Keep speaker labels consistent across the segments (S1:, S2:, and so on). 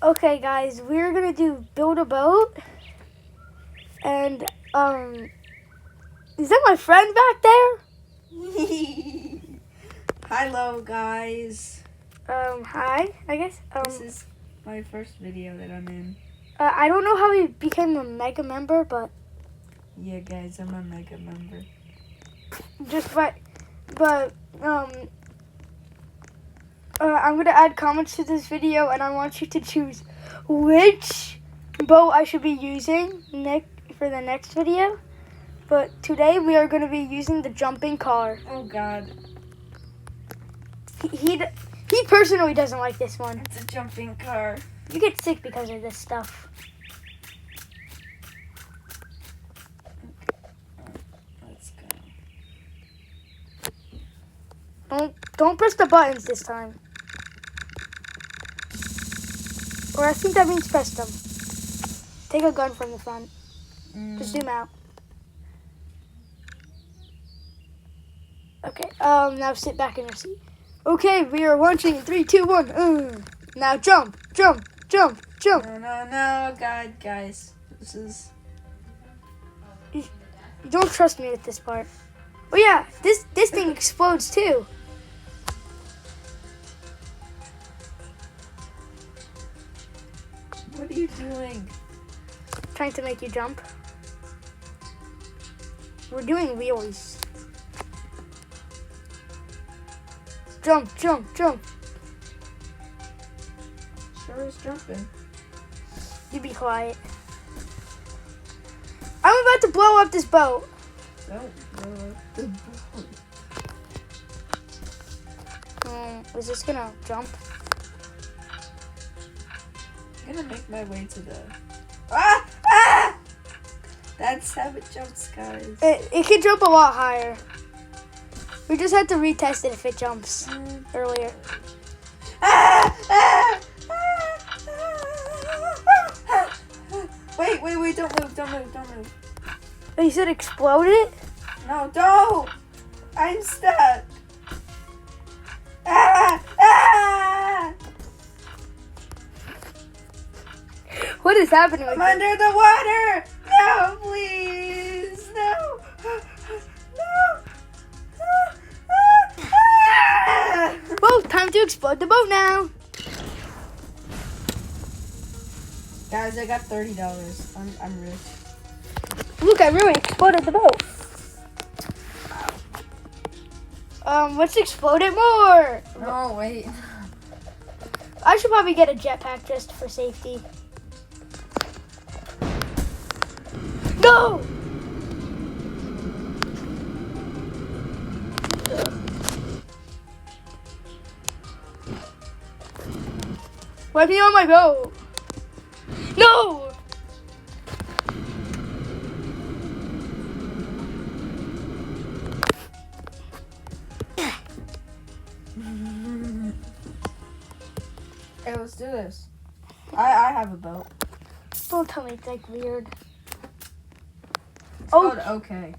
S1: Okay, guys, we're gonna build a boat, and is that my friend back there?
S2: Hello, guys.
S1: Hi, I guess.
S2: This is my first video that I'm in.
S1: I don't know how he became a mega member, but
S2: Yeah, guys, I'm a mega member.
S1: I'm gonna add comments to this video, and I want you to choose which boat I should be using for the next video. But today we are gonna be using the jumping car.
S2: Oh God,
S1: He personally doesn't like this one.
S2: it's a jumping car.
S1: You get sick because of this stuff.
S2: Let's go.
S1: Don't press the buttons this time. Or I think that means press them. Take a gun from the front. Just zoom out. Okay, now sit back in your seat. Okay, we are launching in 3, 2, 1. Now jump, jump, jump, jump.
S2: No, God, guys. This is...
S1: You don't trust me with this part. Oh yeah, this thing explodes too.
S2: What are you doing?
S1: Trying to make you jump. We're doing wheelies. Jump, jump, jump.
S2: Sure is jumping.
S1: You be quiet. I'm about to blow up this boat.
S2: Don't blow up the boat.
S1: Is this gonna jump?
S2: I'm gonna make my way to the... Ah! That's how it jumps, guys.
S1: It can jump a lot higher. We just had to retest it if it jumps earlier.
S2: Wait, don't move.
S1: Oh, you said explode it?
S2: No, don't! I'm stuck.
S1: What is happening?
S2: I'm under the water! No, please! No!
S1: Well, time to explode the boat now.
S2: Guys, I got $30. I'm rich.
S1: Look, I really exploded the boat. Let's explode it more.
S2: No, wait.
S1: I should probably get a jetpack just for safety. No! Let me on my boat. No!
S2: Hey, let's do this. I have a boat.
S1: Don't tell me it's like weird.
S2: It's called Okay.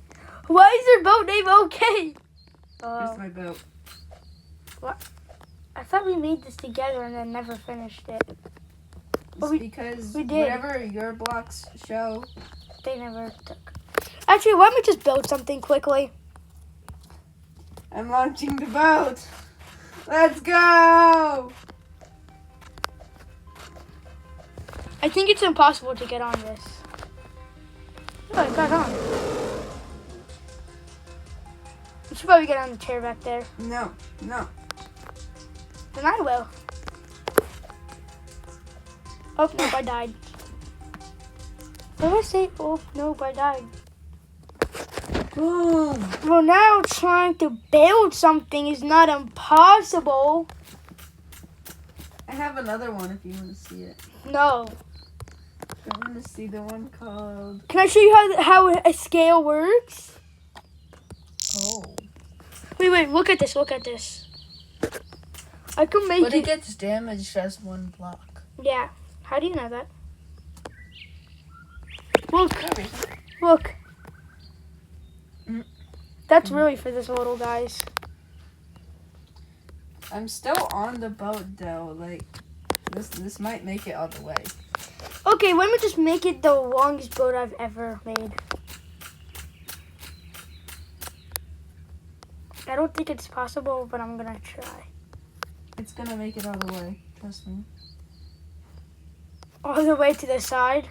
S1: Why is your boat name Okay?
S2: Here's my boat.
S1: I thought we made this together and then never finished it. But
S2: Because
S1: we did.
S2: whatever your blocks show.
S1: They never took. Actually, let me just build something quickly.
S2: I'm launching the boat. Let's go!
S1: I think it's impossible to get on this. Oh, I got on. You should probably get on the chair back there.
S2: No.
S1: Then I will. Oh, nope, I died. What did I say? Oh, nope, I died.
S2: Boom!
S1: Well, now trying to build something is not impossible.
S2: I have another one if you want to see it.
S1: No.
S2: I want to see the one called...
S1: Can I show you how a scale works?
S2: Oh.
S1: Wait, look at this. I can make
S2: But it gets damaged as one block.
S1: Yeah. How do you know that? Look. That's really for this little guys.
S2: I'm still on the boat though, like This might make it all the way.
S1: Okay, let me just make it the longest boat I've ever made. I don't think it's possible, but I'm gonna try.
S2: It's gonna make it all the way. Trust me.
S1: All the way to the side.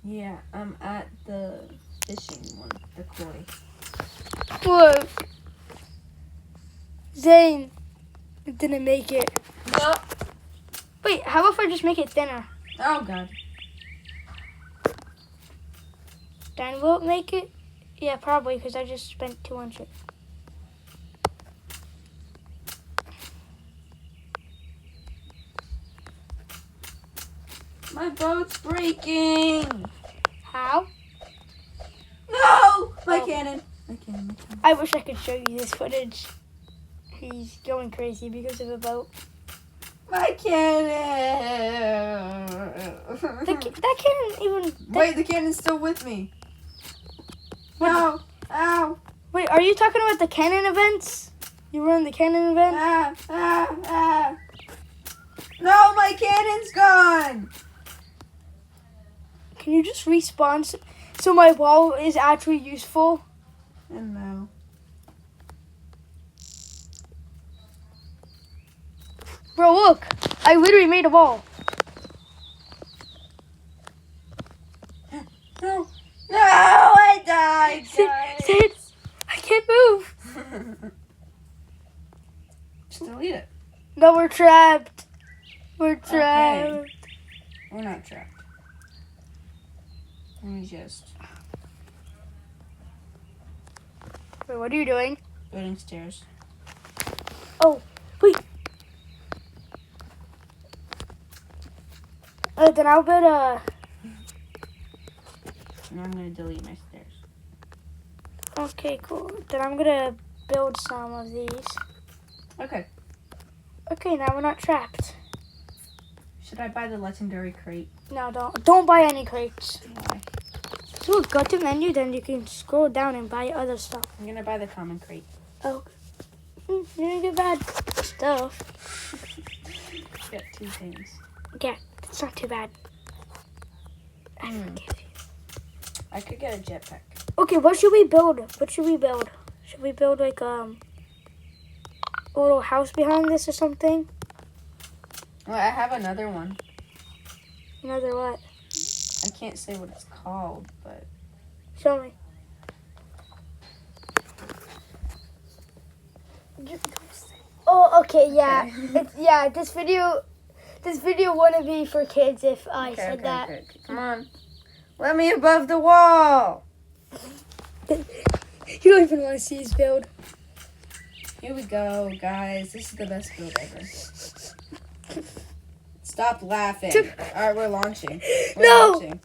S2: Yeah, I'm at the fishing one, the koi.
S1: Whoa. Zane, it didn't make it.
S2: No.
S1: Wait, how about if I just make it thinner?
S2: Oh god.
S1: Then will it make it? Yeah, probably, because I just spent 200.
S2: My boat's breaking.
S1: How?
S2: No! My
S1: Oh.
S2: cannon.
S1: I wish I could show you this footage. He's going crazy because of a boat.
S2: My cannon.
S1: That can't even...
S2: Wait, the cannon's still with me. No. Ow.
S1: Wait, are you talking about the cannon events? You were in the cannon event?
S2: No, my cannon's gone.
S1: Can you just respawn so my wall is actually useful?
S2: And no.
S1: Bro, look. I literally made a wall.
S2: No. No, I died, guys.
S1: Sid, I can't move.
S2: Just delete it.
S1: No, we're trapped. We're trapped.
S2: Okay. We're not trapped. Let me just...
S1: Wait, what are you doing?
S2: building stairs.
S1: Oh, wait. Then I'll build a...
S2: And I'm going to delete my stairs.
S1: Okay, cool. Then I'm gonna build some of these.
S2: Okay.
S1: Okay, now we're not trapped.
S2: Should I buy the legendary crate?
S1: No, don't buy any crates.
S2: Why?
S1: So go to menu, then you can scroll down and buy other stuff.
S2: I'm going to buy the common crate.
S1: Oh, you didn't get bad stuff.
S2: Get 2 things.
S1: Yeah, it's not too bad. I
S2: Hmm.
S1: forgive you.
S2: I could get a jetpack.
S1: Okay, what should we build? What should we build? Should we build like a little house behind this or something?
S2: Well, I have another one.
S1: Another what?
S2: I can't say what it's called, but...
S1: Show me. Oh, okay, yeah.
S2: Okay.
S1: Yeah, this video wouldn't be for kids if I said that.
S2: Okay. Come on. Let me above the wall.
S1: You don't even want to see his build.
S2: Here we go, guys. This is the best build ever. Stop laughing. All right, we're launching.
S1: No!
S2: Launching.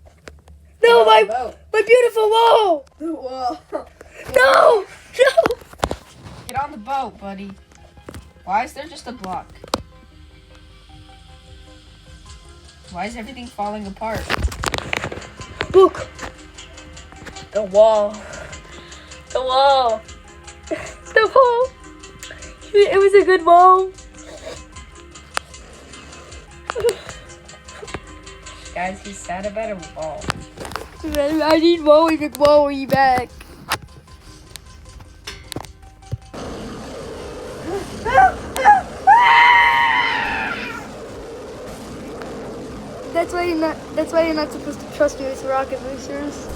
S1: No,
S2: Get on the boat.
S1: my beautiful wall!
S2: The wall.
S1: No! No!
S2: Get on the boat, buddy. Why is there just a block? Why is everything falling apart?
S1: Look!
S2: The wall. The wall.
S1: The wall! It was a good wall.
S2: Guys, he's sad about a wall.
S1: I need Wally McWally back. That's why you're not supposed to trust me with rocket boosters.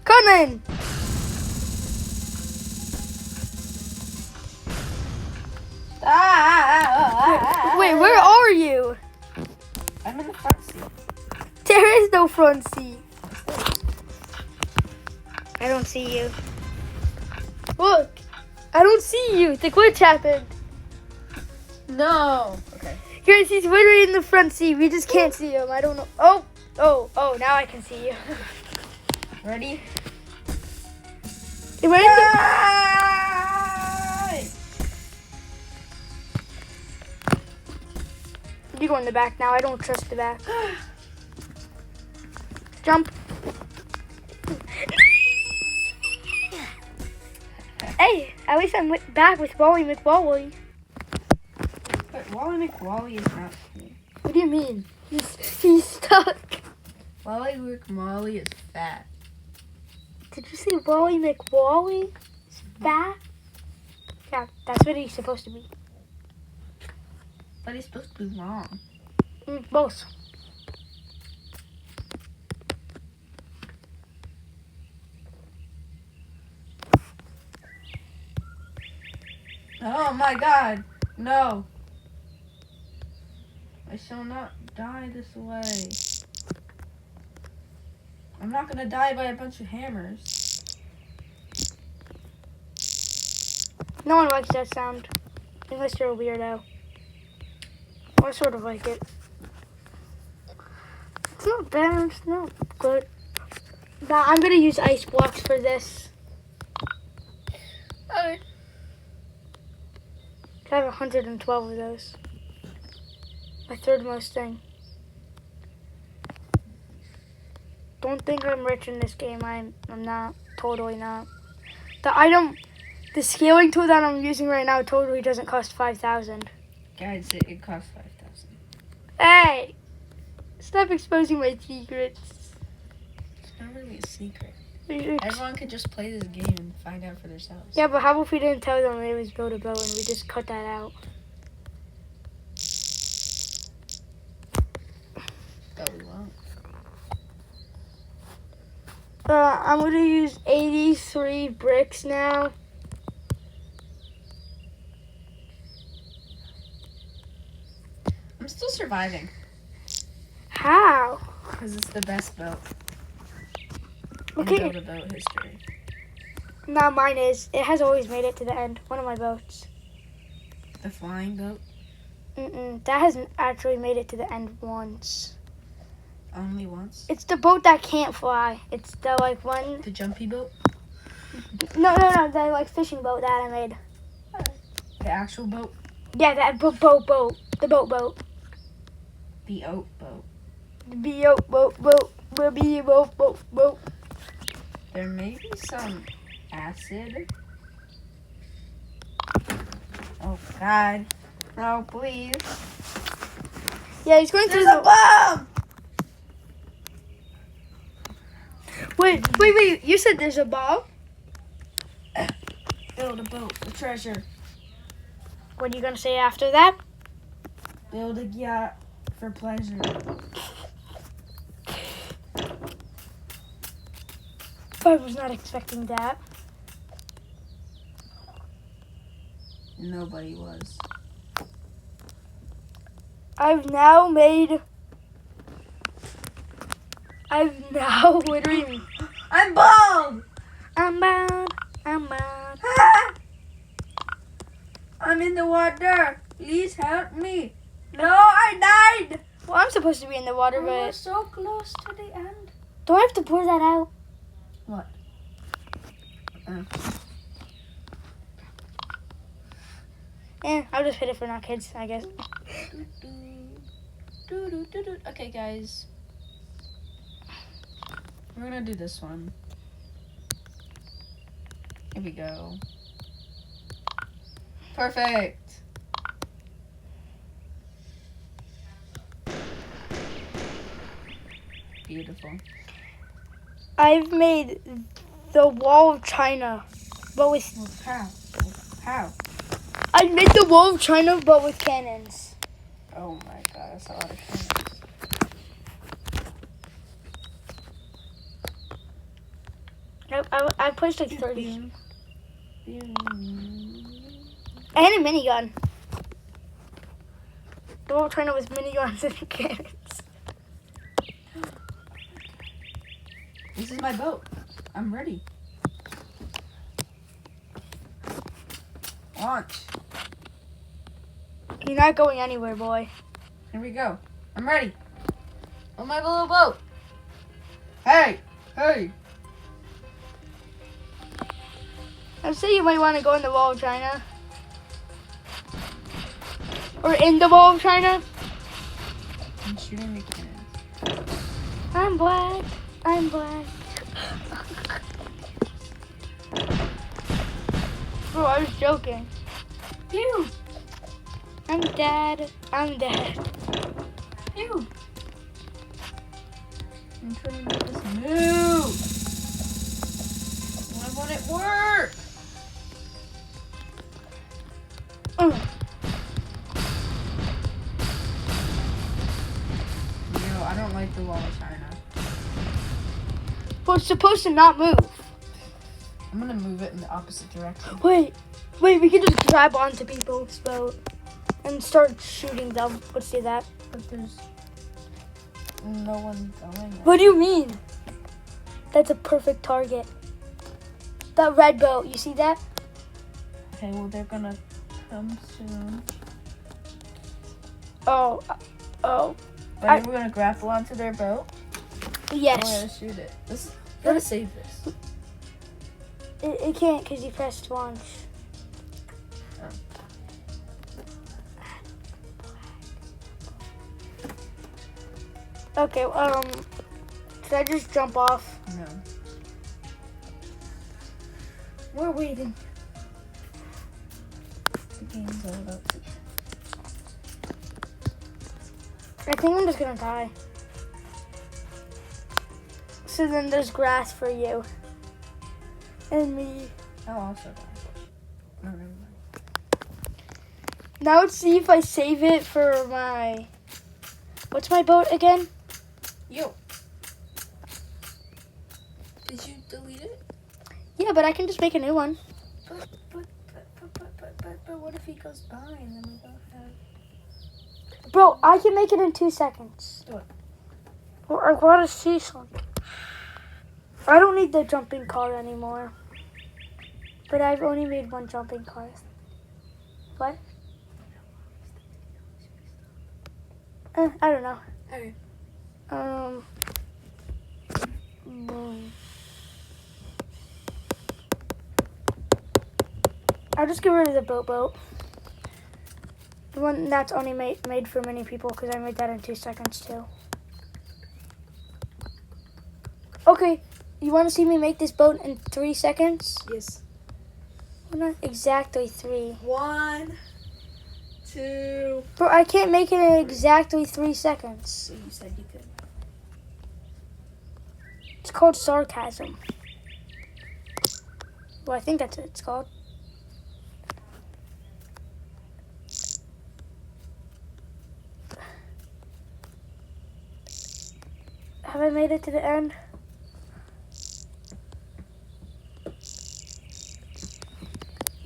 S1: Coming! Wait, where are you?
S2: I'm in the front seat.
S1: There is no front seat. I don't see you. Look, I don't see you. The glitch happened.
S2: No. Okay.
S1: Guys, he's literally in the front seat. We just can't see him. I don't know. Oh, now I can see you.
S2: Ready?
S1: You ready? You go in the back now. I don't trust the back. Jump. Hey, at least I'm back with Wally McWally.
S2: Put Wally McWally is not cool.
S1: What do you mean? He's stuck.
S2: Wally McWally is fat.
S1: Did you say Wally McWally is fat? Yeah, that's what he's supposed to be.
S2: But he's supposed to be long.
S1: Both.
S2: Oh my god. No. I shall not die this way. I'm not gonna die by a bunch of hammers.
S1: No one likes that sound. Unless you're a weirdo. I sort of like it. It's not bad, it's not good. But I'm gonna use ice blocks for this.
S2: Okay.
S1: I have 112 of those. My third most thing. Don't think I'm rich in this game. I'm not. Totally not. The scaling tool that I'm using right now totally doesn't cost 5,000.
S2: Guys, it costs 5,000.
S1: Hey! Stop exposing my secrets.
S2: It's not really a secret. Everyone could just play this game and find out for themselves.
S1: Yeah, but how if we didn't tell them it was build a boat and we just cut that out?
S2: But we won't.
S1: I'm gonna use 83 bricks now.
S2: I'm still surviving.
S1: How?
S2: Because it's the best boat
S1: Okay.
S2: in build-a-boat history.
S1: No, mine is. It has always made it to the end. One of my boats.
S2: The flying boat?
S1: That hasn't actually made it to the end once.
S2: Only once?
S1: It's the boat that can't fly. It's the one.
S2: The jumpy boat?
S1: No. The fishing boat that I made.
S2: The actual boat?
S1: Yeah, that boat. The boat.
S2: The oat boat.
S1: The boat.
S2: There may be some acid. Oh god. No, please.
S1: Yeah, he's going through
S2: There's a bomb!
S1: Wait. You said there's a bomb?
S2: Build a boat for treasure.
S1: What are you gonna say after that?
S2: Build a yacht for pleasure.
S1: I was not expecting that.
S2: Nobody was.
S1: I've now what do you mean?
S2: I'm bald!
S1: I'm bound.
S2: Ah! I'm in the water. Please help me. No, I died.
S1: Well, I'm supposed to be in the water,
S2: We were
S1: but
S2: so close to the end.
S1: do I have to pour that out?
S2: What?
S1: I'll just hit it for now, kids, I guess.
S2: Okay, guys. We're gonna do this one. Here we go. Perfect. Beautiful.
S1: I've made the wall of China, but with
S2: How?
S1: I made the wall of China, but with cannons.
S2: Oh my god, that's a lot of cannons.
S1: I placed like 30.
S2: And
S1: And a minigun. The wall of China with miniguns and cannons.
S2: This is my boat. I'm ready. Launch.
S1: You're not going anywhere, boy.
S2: Here we go. I'm ready. On my little boat. Hey!
S1: I'd say you might want to go in the wall of China. Or in the wall of China.
S2: I'm shooting the cannons.
S1: I'm black. Bro, I was joking.
S2: Pew!
S1: I'm dead. I'm dead.
S2: Ew. I'm trying to make this move. Why won't it work? Ew, I don't like the wall of China.
S1: Well, it's supposed to not move.
S2: I'm gonna move it in the opposite direction.
S1: Wait, we can just grab onto people's boat and start shooting them. Let's do that.
S2: But there's no one going there.
S1: What do you mean? That's a perfect target. That red boat, you see that?
S2: Okay, well, they're gonna come soon.
S1: Oh.
S2: Are we gonna grapple onto their boat? We're
S1: Yes.
S2: gonna shoot it. Gotta save this.
S1: It can't because you pressed launch. Okay, should I just jump off?
S2: No. We're waiting. The game's all about to.
S1: I think I'm just gonna die. So then there's grass for you. And me.
S2: I'll also die. No, never mind.
S1: Now let's see if I save it for my... What's my boat again?
S2: Yo. Did you delete it?
S1: Yeah, but I can just make a new one.
S2: But what if he goes by and then we don't have...
S1: Bro, I can make it in 2 seconds.
S2: What?
S1: Well, I want to see something. I don't need the jumping car anymore. But I've only made one jumping car. What? I don't know.
S2: Okay.
S1: Boom. I'll just get rid of the boat. The one that's only made for many people because I made that in 2 seconds too. Okay, you want to see me make this boat in 3 seconds?
S2: Yes.
S1: Well, not exactly 3.
S2: 1, 2.
S1: Bro, I can't make it in exactly 3 seconds.
S2: So you said you could.
S1: It's called sarcasm. Well, I think that's what it's called. Have I made it to the end?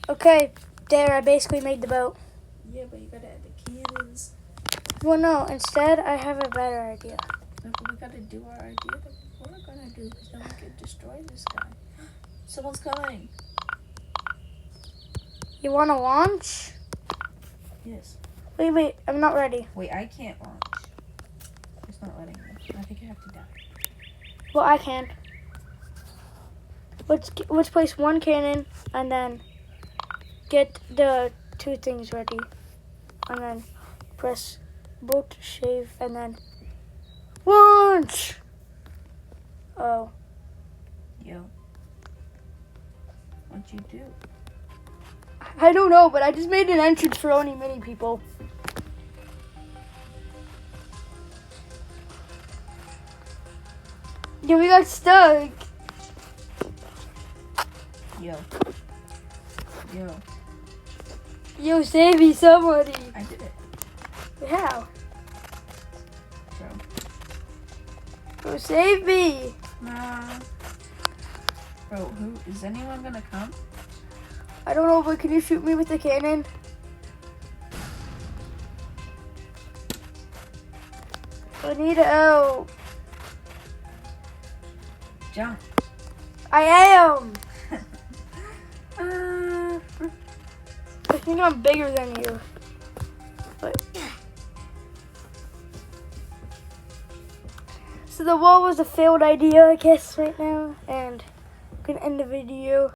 S1: Okay, there, I basically made the boat.
S2: Yeah, but you gotta add the cannons.
S1: Well, no, instead, I have a better idea.
S2: No, but we gotta do our idea that we're gonna do, because then we could destroy this guy. Someone's coming.
S1: You want to launch?
S2: Yes.
S1: Wait, I'm not ready.
S2: Wait, I can't launch. It's not letting me. I think I have to die.
S1: Well, I can. Let's place one cannon and then get the 2 things ready. And then press bolt, shave, and then launch! Oh.
S2: Yo. What'd you do?
S1: I don't know, but I just made an entrance for only many people. Yeah, we got stuck.
S2: Yo.
S1: Yo, save me, somebody.
S2: I did it.
S1: How?
S2: Bro.
S1: Bro, save me.
S2: Nah. Bro, is anyone gonna come?
S1: I don't know, but can you shoot me with the cannon? I need help.
S2: Jump.
S1: I am.
S2: uh,
S1: I think I'm bigger than you. But so the wall was a failed idea, I guess, right now, and I'm gonna end the video.